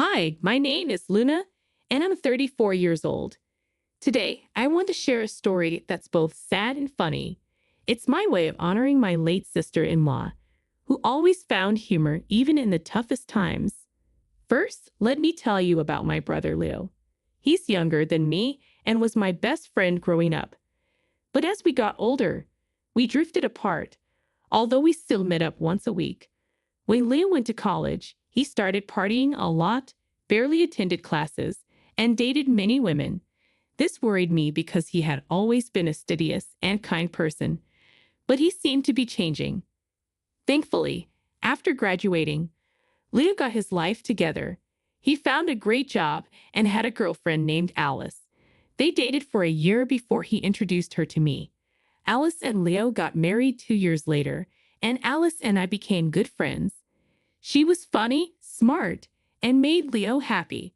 Hi, my name is Luna, and I'm 34 years old. Today, I want to share a story that's both sad and funny. It's my way of honoring my late sister-in-law, who always found humor even in the toughest times. First, let me tell you about my brother Leo. He's younger than me and was my best friend growing up. But as we got older, we drifted apart, although we still met up once a week. When Leo went to college, he started partying a lot, barely attended classes, and dated many women. This worried me because he had always been a studious and kind person, but he seemed to be changing. Thankfully, after graduating, Leo got his life together. He found a great job and had a girlfriend named Alice. They dated for a year before he introduced her to me. Alice and Leo got married 2 years later, and Alice and I became good friends. She was funny, smart, and made Leo happy.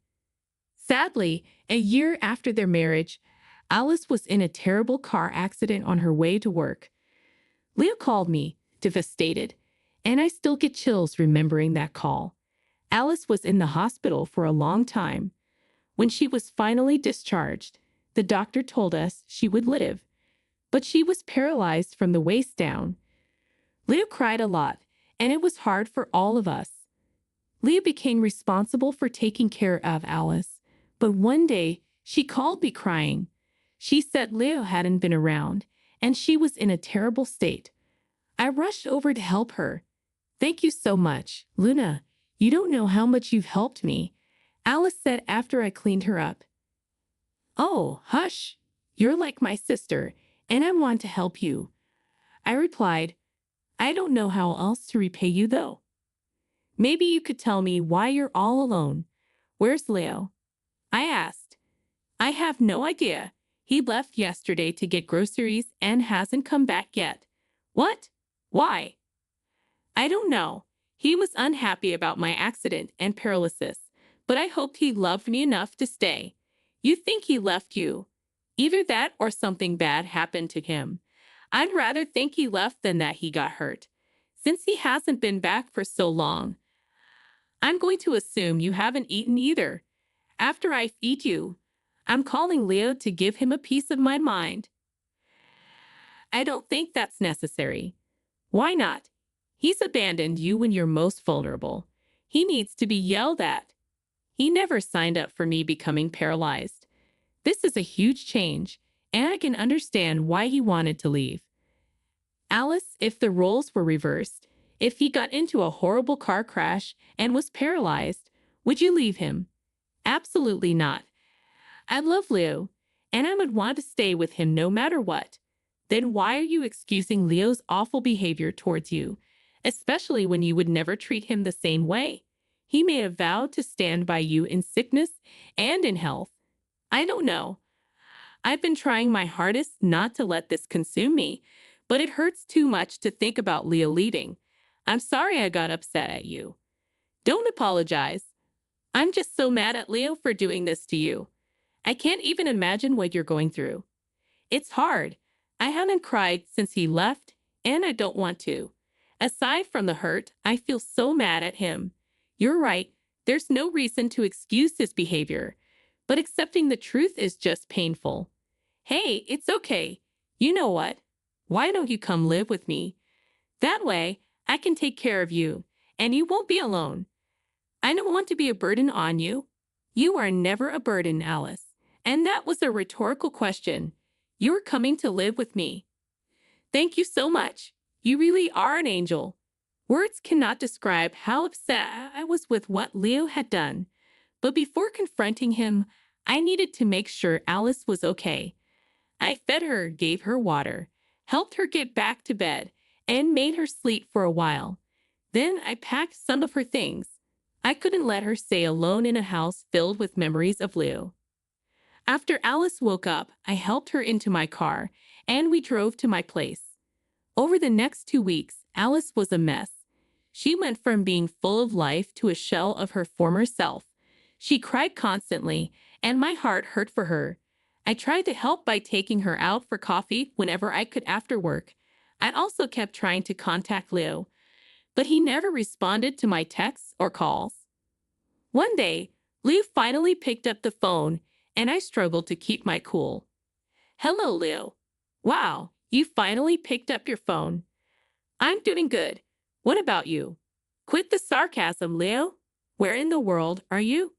Sadly, a year after their marriage, Alice was in a terrible car accident on her way to work. Leo called me, devastated, and I still get chills remembering that call. Alice was in the hospital for a long time. When she was finally discharged, the doctor told us she would live, but she was paralyzed from the waist down. Leo cried a lot, and it was hard for all of us. Leo became responsible for taking care of Alice, but one day she called me crying. She said Leo hadn't been around, and she was in a terrible state. I rushed over to help her. "Thank you so much, Luna. You don't know how much you've helped me," Alice said after I cleaned her up. "Oh, hush. You're like my sister, and I want to help you," I replied. "I don't know how else to repay you, though." "Maybe you could tell me why you're all alone. Where's Leo?" I asked. "I have no idea. He left yesterday to get groceries and hasn't come back yet." "What? Why?" "I don't know. He was unhappy about my accident and paralysis, but I hoped he loved me enough to stay." "You think he left you? Either that or something bad happened to him. I'd rather think he left than that he got hurt. Since he hasn't been back for so long, I'm going to assume you haven't eaten either. After I feed you, I'm calling Leo to give him a piece of my mind." "I don't think that's necessary." "Why not? He's abandoned you when you're most vulnerable. He needs to be yelled at. He never signed up for me becoming paralyzed. This is a huge change, and I can understand why he wanted to leave." "Alice, if the roles were reversed, if he got into a horrible car crash and was paralyzed, would you leave him?" "Absolutely not. I love Leo, and I would want to stay with him no matter what." "Then why are you excusing Leo's awful behavior towards you, especially when you would never treat him the same way? He may have vowed to stand by you in sickness and in health." "I don't know. I've been trying my hardest not to let this consume me, but it hurts too much to think about Leo leaving. I'm sorry I got upset at you." "Don't apologize. I'm just so mad at Leo for doing this to you. I can't even imagine what you're going through." "It's hard. I haven't cried since he left, and I don't want to. Aside from the hurt, I feel so mad at him. You're right. There's no reason to excuse his behavior, but accepting the truth is just painful." "Hey, it's okay. You know what? Why don't you come live with me? That way, I can take care of you, and you won't be alone. I don't want to be a burden on you." "You are never a burden, Alice. And that was a rhetorical question. You're coming to live with me." "Thank you so much. You really are an angel." Words cannot describe how upset I was with what Leo had done. But before confronting him, I needed to make sure Alice was okay. I fed her, gave her water, helped her get back to bed, and made her sleep for a while. Then I packed some of her things. I couldn't let her stay alone in a house filled with memories of Leo. After Alice woke up, I helped her into my car, and we drove to my place. Over the next 2 weeks, Alice was a mess. She went from being full of life to a shell of her former self. She cried constantly, and my heart hurt for her. I tried to help by taking her out for coffee whenever I could after work. I also kept trying to contact Leo, but he never responded to my texts or calls. One day, Leo finally picked up the phone, and I struggled to keep my cool. Hello, Leo. Wow, you finally picked up your phone. I'm doing good. What about you? Quit the sarcasm, Leo. Where in the world are you?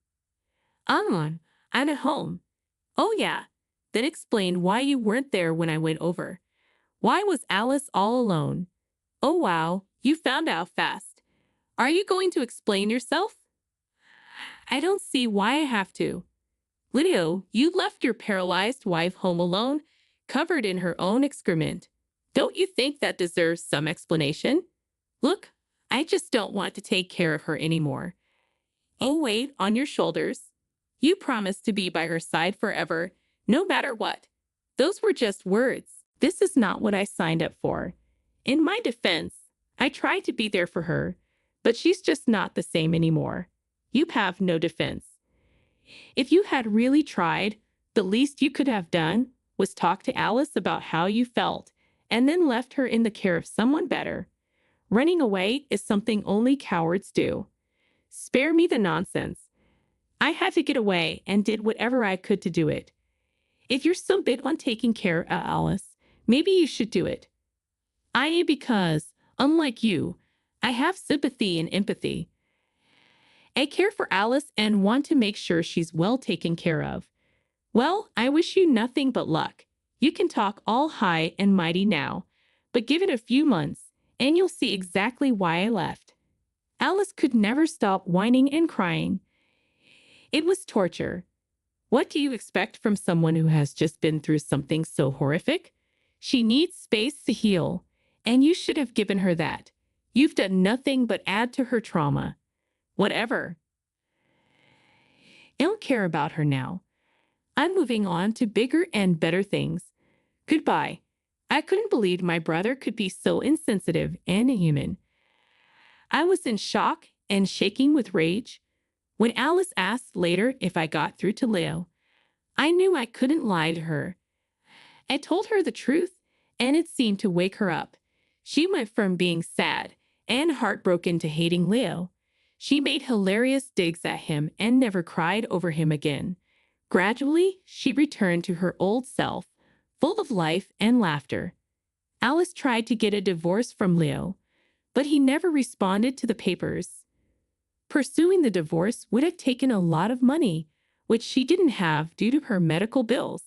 I'm at home. Oh, yeah. Then explain why you weren't there when I went over. Why was Alice all alone? Oh, wow, you found out fast. Are you going to explain yourself? I don't see why I have to. Leo, you left your paralyzed wife home alone, covered in her own excrement. Don't you think that deserves some explanation? Look, I just don't want to take care of her anymore. Oh, weight on your shoulders. You promised to be by her side forever, no matter what. Those were just words. This is not what I signed up for. In my defense, I tried to be there for her, but she's just not the same anymore. You have no defense. If you had really tried, the least you could have done was talk to Alice about how you felt and then left her in the care of someone better. Running away is something only cowards do. Spare me the nonsense. I had to get away and did whatever I could to do it. If you're so big on taking care of Alice, maybe you should do it. Because, unlike you, I have sympathy and empathy. I care for Alice and want to make sure she's well taken care of. Well, I wish you nothing but luck. You can talk all high and mighty now, but give it a few months, and you'll see exactly why I left. Alice could never stop whining and crying. It was torture. What do you expect from someone who has just been through something so horrific? She needs space to heal, and you should have given her that. You've done nothing but add to her trauma. Whatever. I don't care about her now. I'm moving on to bigger and better things. Goodbye. I couldn't believe my brother could be so insensitive and inhuman. I was in shock and shaking with rage. When Alice asked later if I got through to Leo, I knew I couldn't lie to her. I told her the truth, and it seemed to wake her up. She went from being sad and heartbroken to hating Leo. She made hilarious digs at him and never cried over him again. Gradually, she returned to her old self, full of life and laughter. Alice tried to get a divorce from Leo, but he never responded to the papers. Pursuing the divorce would have taken a lot of money, which she didn't have due to her medical bills.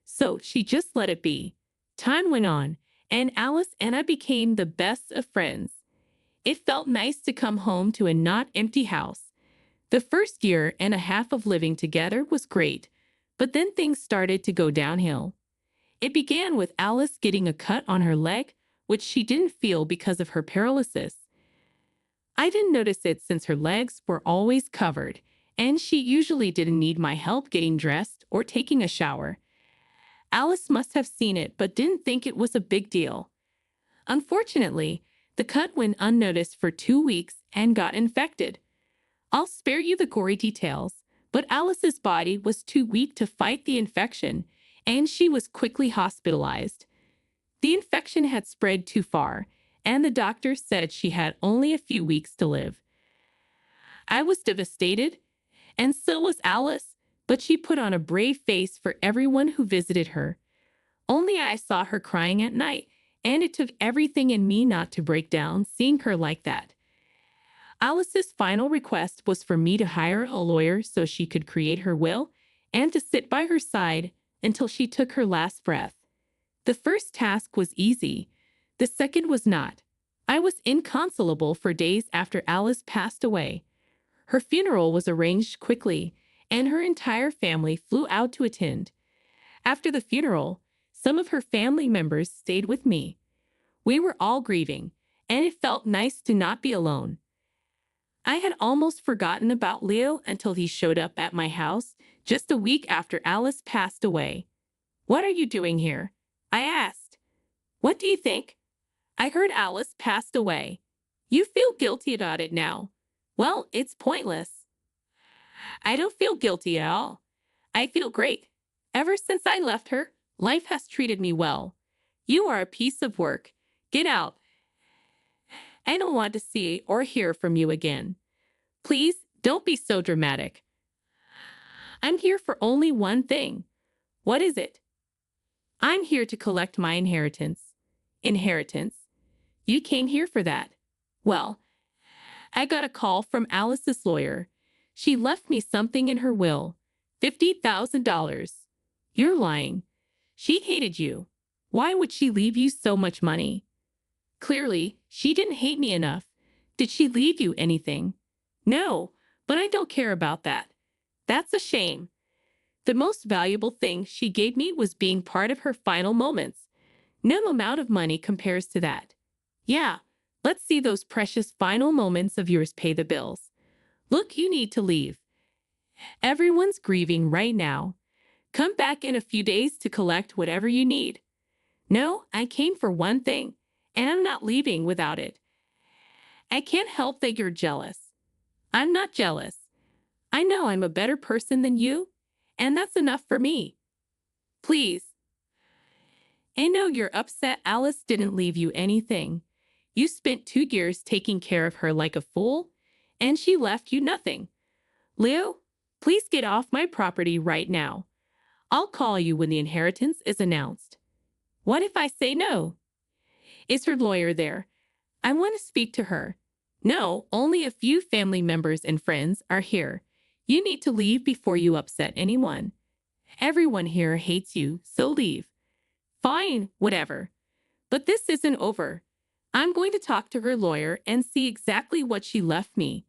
So she just let it be. Time went on, and Alice and I became the best of friends. It felt nice to come home to a not empty house. The first year and a half of living together was great, but then things started to go downhill. It began with Alice getting a cut on her leg, which she didn't feel because of her paralysis. I didn't notice it since her legs were always covered, and she usually didn't need my help getting dressed or taking a shower. Alice must have seen it but didn't think it was a big deal. Unfortunately, the cut went unnoticed for 2 weeks and got infected. I'll spare you the gory details, but Alice's body was too weak to fight the infection, and she was quickly hospitalized. The infection had spread too far, and the doctor said she had only a few weeks to live. I was devastated, and so was Alice, but she put on a brave face for everyone who visited her. Only I saw her crying at night, and it took everything in me not to break down seeing her like that. Alice's final request was for me to hire a lawyer so she could create her will and to sit by her side until she took her last breath. The first task was easy. The second was not. I was inconsolable for days after Alice passed away. Her funeral was arranged quickly, and her entire family flew out to attend. After the funeral, some of her family members stayed with me. We were all grieving, and it felt nice to not be alone. I had almost forgotten about Leo until he showed up at my house just a week after Alice passed away. "What are you doing here?" I asked. "What do you think? I heard Alice passed away. You feel guilty about it now. Well, it's pointless." "I don't feel guilty at all. I feel great. Ever since I left her, life has treated me well. You are a piece of work. Get out. I don't want to see or hear from you again. Please Don't be so dramatic. I'm here for only one thing. What is it? I'm here to collect my inheritance. Inheritance? You came here for that. Well, I got a call from Alice's lawyer. She left me something in her will. $50,000. You're lying. She hated you. Why would she leave you so much money? Clearly, she didn't hate me enough. Did she leave you anything? No, but I don't care about that. That's a shame. The most valuable thing she gave me was being part of her final moments. No amount of money compares to that. Yeah, let's see those precious final moments of yours pay the bills. Look, you need to leave. Everyone's grieving right now. Come back in a few days to collect whatever you need. No, I came for one thing, and I'm not leaving without it. I can't help that you're jealous. I'm not jealous. I know I'm a better person than you, and that's enough for me. Please. I know you're upset Alice didn't leave you anything. You spent 2 years taking care of her like a fool, and she left you nothing. Leo, please get off my property right now. I'll call you when the inheritance is announced. What if I say no? Is her lawyer there? I want to speak to her. No, only a few family members and friends are here. You need to leave before you upset anyone. Everyone here hates you, so leave. Fine, whatever. But this isn't over. I'm going to talk to her lawyer and see exactly what she left me.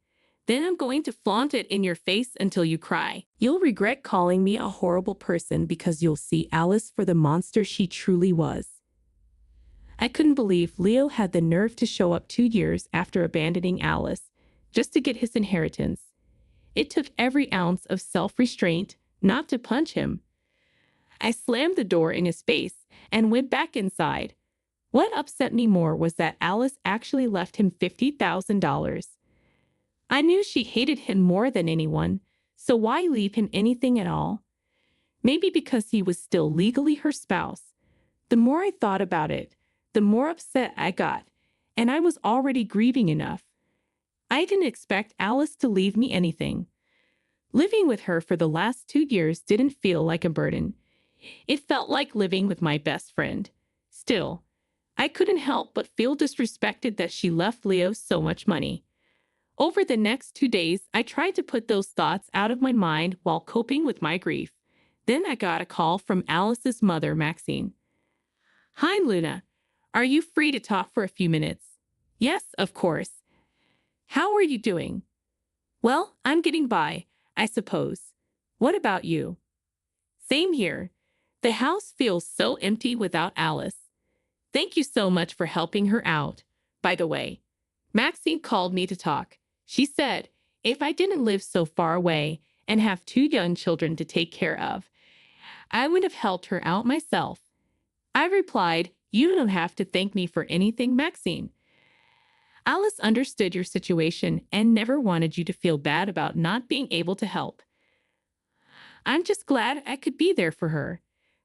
Then I'm going to flaunt it in your face until you cry. You'll regret calling me a horrible person because you'll see Alice for the monster she truly was. I couldn't believe Leo had the nerve to show up 2 years after abandoning Alice just to get his inheritance. It took every ounce of self-restraint not to punch him. I slammed the door in his face and went back inside. What upset me more was that Alice actually left him $50,000. I knew she hated him more than anyone, so why leave him anything at all? Maybe because he was still legally her spouse. The more I thought about it, the more upset I got, and I was already grieving enough. I didn't expect Alice to leave me anything. Living with her for the last 2 years didn't feel like a burden. It felt like living with my best friend. Still, I couldn't help but feel disrespected that she left Leo so much money. Over the next 2 days, I tried to put those thoughts out of my mind while coping with my grief. Then I got a call from Alice's mother, Maxine. Hi, Luna. Are you free to talk for a few minutes? Yes, of course. How are you doing? Well, I'm getting by, I suppose. What about you? Same here. The house feels so empty without Alice. Thank you so much for helping her out. By the way, Maxine called me to talk. She said, if I didn't live so far away and have 2 young children to take care of, I would have helped her out myself. I replied, you don't have to thank me for anything, Maxine. Alice understood your situation and never wanted you to feel bad about not being able to help. I'm just glad I could be there for her.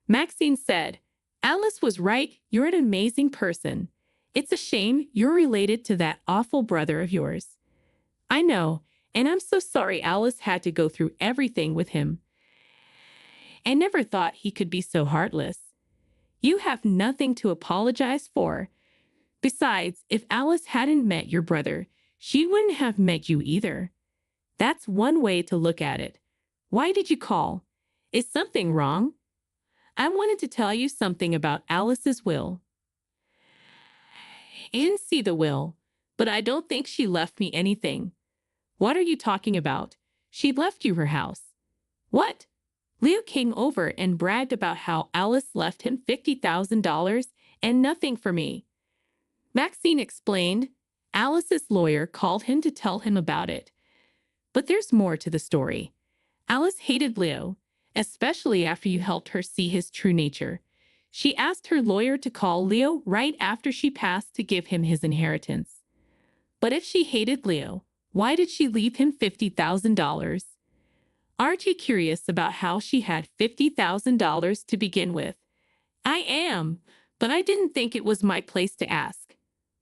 Maxine said, Alice was right. You're an amazing person. It's a shame you're related to that awful brother of yours. I know, and I'm so sorry Alice had to go through everything with him. I never thought he could be so heartless. You have nothing to apologize for. Besides, if Alice hadn't met your brother, she wouldn't have met you either. That's one way to look at it. Why did you call? Is something wrong? I wanted to tell you something about Alice's will. I didn't see the will, but I don't think she left me anything. What are you talking about? She left you her house. What? Leo came over and bragged about how Alice left him $50,000 and nothing for me. Maxine explained. Alice's lawyer called him to tell him about it. But there's more to the story. Alice hated Leo, especially after you helped her see his true nature. She asked her lawyer to call Leo right after she passed to give him his inheritance. But if she hated Leo, why did she leave him $50,000? Aren't you curious about how she had $50,000 to begin with? I am, but I didn't think it was my place to ask.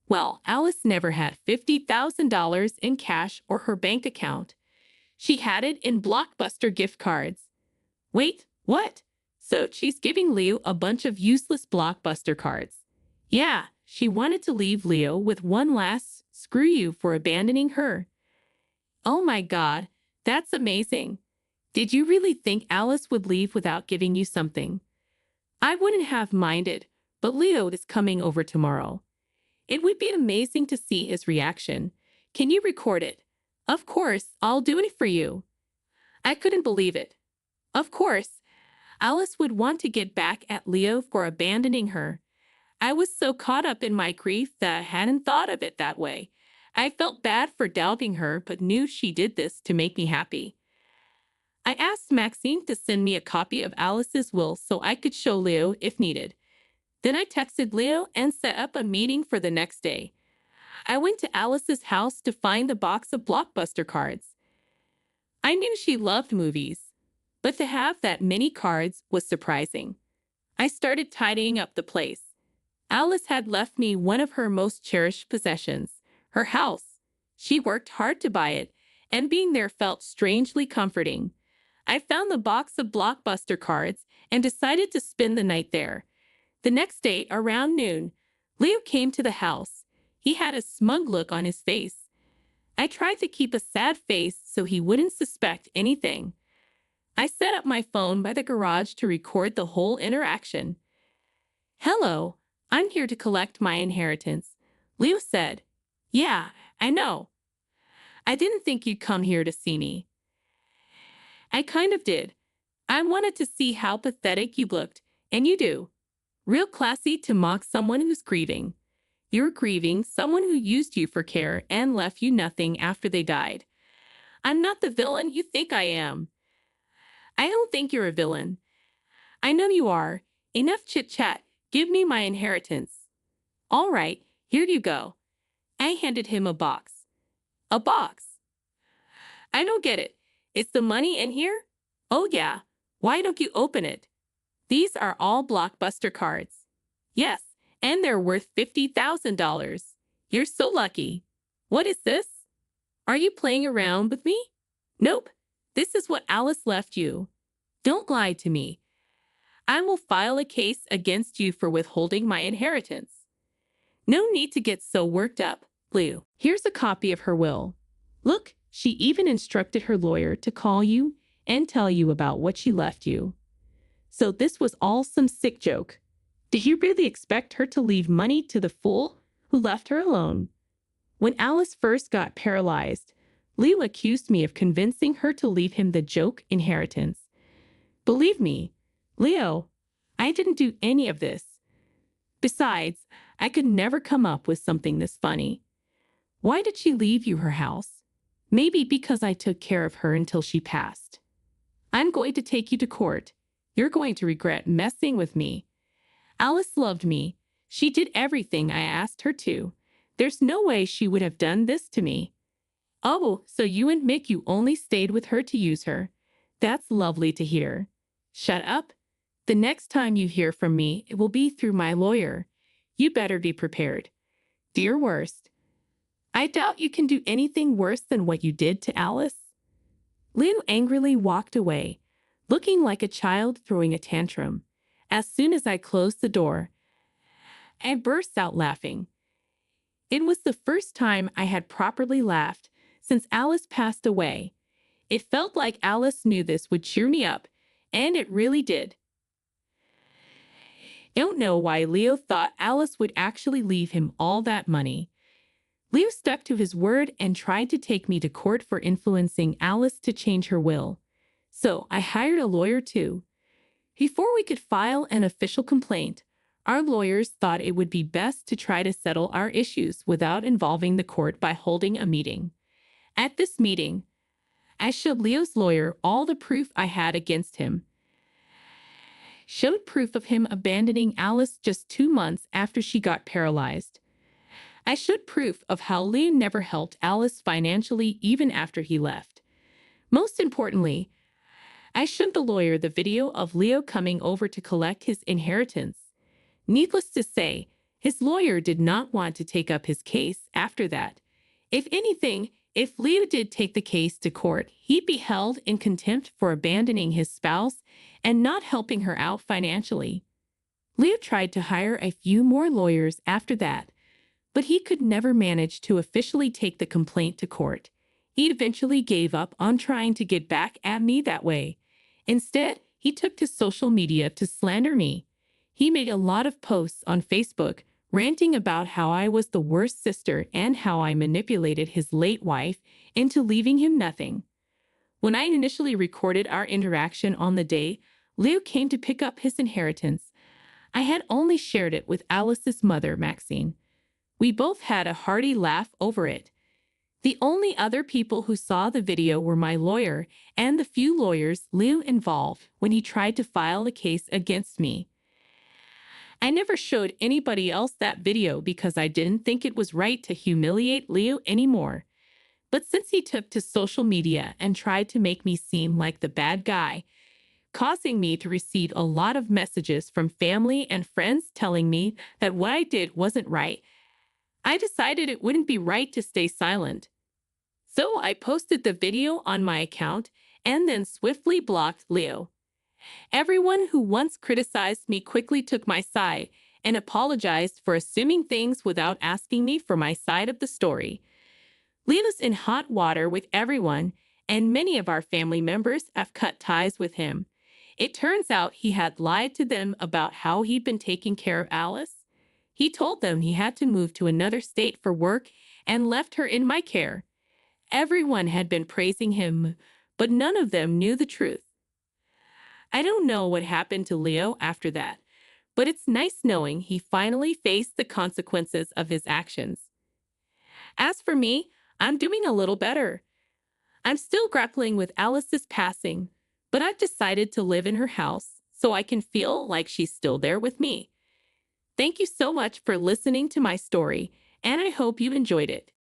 Well, Alice never had $50,000 in cash or her bank account. She had it in Blockbuster gift cards. Wait, what? So she's giving Leo a bunch of useless Blockbuster cards. Yeah, she wanted to leave Leo with one last screw you for abandoning her. Oh my God, that's amazing. Did you really think Alice would leave without giving you something? I wouldn't have minded, but Leo is coming over tomorrow. It would be amazing to see his reaction. Can you record it? Of course, I'll do it for you. I couldn't believe it. Of course, Alice would want to get back at Leo for abandoning her. I was so caught up in my grief that I hadn't thought of it that way. I felt bad for doubting her, but knew she did this to make me happy. I asked Maxine to send me a copy of Alice's will so I could show Leo if needed. Then I texted Leo and set up a meeting for the next day. I went to Alice's house to find the box of Blockbuster cards. I knew she loved movies, but to have that many cards was surprising. I started tidying up the place. Alice had left me one of her most cherished possessions, her house. She worked hard to buy it, and being there felt strangely comforting. I found the box of Blockbuster cards and decided to spend the night there. The next day, around noon, Leo came to the house. He had a smug look on his face. I tried to keep a sad face so he wouldn't suspect anything. I set up my phone by the garage to record the whole interaction. "Hello, I'm here to collect my inheritance," Leo said. "Yeah, I know. I didn't think you'd come here to see me." "I kind of did. I wanted to see how pathetic you looked, and you do. Real classy to mock someone who's grieving. You're grieving someone who used you for care and left you nothing after they died. I'm not the villain you think I am." "I don't think you're a villain." "I know you are. Enough chit-chat. Give me my inheritance." "All right, here you go." I handed him a box. "A box? I don't get it. Is the money in here?" "Oh yeah. Why don't you open it?" "These are all Blockbuster cards." "Yes, and they're worth $50,000. You're so lucky." "What is this? Are you playing around with me?" "Nope. This is what Alice left you." "Don't lie to me. I will file a case against you for withholding my inheritance." "No need to get so worked up, Lou. Here's a copy of her will. Look, she even instructed her lawyer to call you and tell you about what she left you." So this was all some sick joke. Did you really expect her to leave money to the fool who left her alone? When Alice first got paralyzed, Leo accused me of convincing her to leave him the joke inheritance. Believe me, Leo, I didn't do any of this. Besides, I could never come up with something this funny. Why did she leave you her house? Maybe because I took care of her until she passed. I'm going to take you to court. You're going to regret messing with me. Alice loved me. She did everything I asked her to. There's no way she would have done this to me. Oh, so you admit you only stayed with her to use her. That's lovely to hear. Shut up. The next time you hear from me, it will be through my lawyer. You better be prepared. Do your worst. I doubt you can do anything worse than what you did to Alice." Leo angrily walked away, looking like a child throwing a tantrum. As soon as I closed the door, I burst out laughing. It was the first time I had properly laughed since Alice passed away. It felt like Alice knew this would cheer me up, and it really did. I don't know why Leo thought Alice would actually leave him all that money. Leo stuck to his word and tried to take me to court for influencing Alice to change her will. So I hired a lawyer too. Before we could file an official complaint, our lawyers thought it would be best to try to settle our issues without involving the court by holding a meeting. At this meeting, I showed Leo's lawyer all the proof I had against him. Showed proof of him abandoning Alice just 2 months after she got paralyzed. I showed proof of how Leo never helped Alice financially even after he left. Most importantly, I showed the lawyer the video of Leo coming over to collect his inheritance. Needless to say, his lawyer did not want to take up his case after that. If anything, if Leo did take the case to court, he'd be held in contempt for abandoning his spouse and not helping her out financially. Leo tried to hire a few more lawyers after that, but he could never manage to officially take the complaint to court. He eventually gave up on trying to get back at me that way. Instead, he took to social media to slander me. He made a lot of posts on Facebook, ranting about how I was the worst sister and how I manipulated his late wife into leaving him nothing. When I initially recorded our interaction on the day Leo came to pick up his inheritance, I had only shared it with Alice's mother, Maxine. We both had a hearty laugh over it. The only other people who saw the video were my lawyer and the few lawyers Leo involved when he tried to file a case against me. I never showed anybody else that video because I didn't think it was right to humiliate Leo anymore. But since he took to social media and tried to make me seem like the bad guy, causing me to receive a lot of messages from family and friends telling me that what I did wasn't right, I decided it wouldn't be right to stay silent. So I posted the video on my account and then swiftly blocked Leo. Everyone who once criticized me quickly took my side and apologized for assuming things without asking me for my side of the story. Leo's in hot water with everyone, and many of our family members have cut ties with him. It turns out he had lied to them about how he'd been taking care of Alice. He told them he had to move to another state for work and left her in my care. Everyone had been praising him, but none of them knew the truth. I don't know what happened to Leo after that, but it's nice knowing he finally faced the consequences of his actions. As for me, I'm doing a little better. I'm still grappling with Alice's passing, but I've decided to live in her house so I can feel like she's still there with me. Thank you so much for listening to my story, and I hope you enjoyed it.